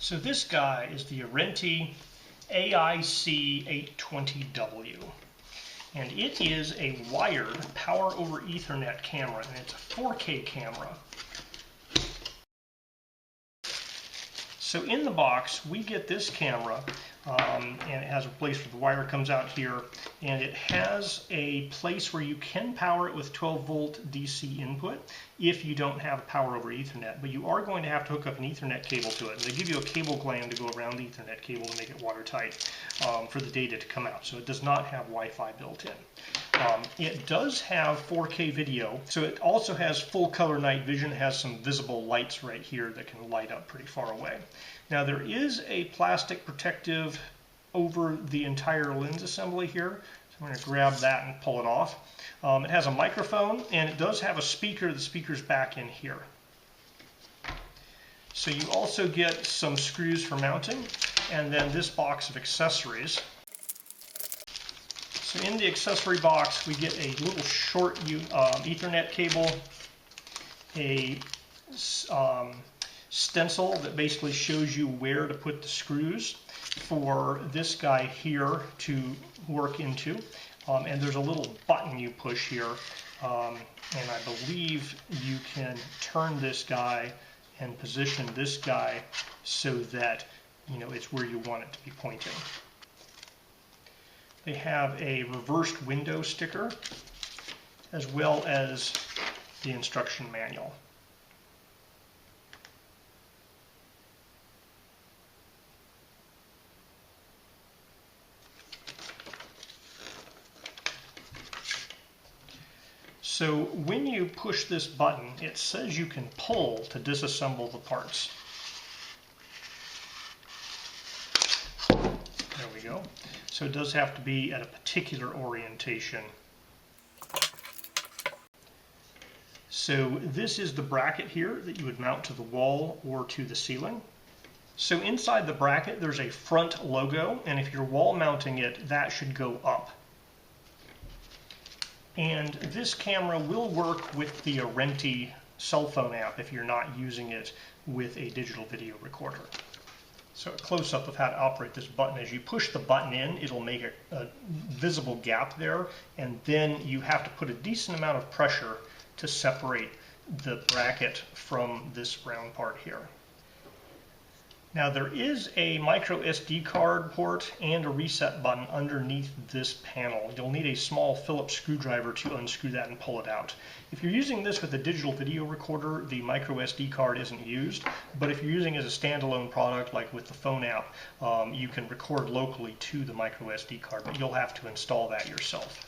So this guy is the Arenti AIC820W, and it is a wired power over Ethernet camera, and it's a 4K camera. So in the box, we get this camera, and it has a place where the wire comes out here, and it has a place where you can power it with 12-volt DC input if you don't have power over Ethernet, but you are going to have to hook up an Ethernet cable to it. And they give you a cable gland to go around the Ethernet cable to make it watertight for the data to come out, so it does not have Wi-Fi built in. It does have 4K video, so it also has full color night vision. It has some visible lights right here that can light up pretty far away. Now there is a plastic protective over the entire lens assembly here, so I'm going to grab that and pull it off. It has a microphone, and it does have a speaker. The speaker's back in here. So you also get some screws for mounting, and then this box of accessories. So in the accessory box, we get a little short Ethernet cable, a stencil that basically shows you where to put the screws for this guy here to work into, and there's a little button you push here, and I believe you can turn this guy and position this guy so that it's where you want it to be pointing. They have a reversed window sticker as well as the instruction manual. So when you push this button, it says you can pull to disassemble the parts. There we go. So it does have to be at a particular orientation. So this is the bracket here that you would mount to the wall or to the ceiling. So inside the bracket there's a front logo, and if you're wall mounting it, that should go up. And this camera will work with the Arenti cell phone app if you're not using it with a digital video recorder. So a close-up of how to operate this button. As you push the button in, it'll make a visible gap there, and then you have to put a decent amount of pressure to separate the bracket from this round part here. Now there is a micro SD card port and a reset button underneath this panel. You'll need a small Phillips screwdriver to unscrew that and pull it out. If you're using this with a digital video recorder, the micro SD card isn't used, but if you're using it as a standalone product like with the phone app, you can record locally to the micro SD card, but you'll have to install that yourself.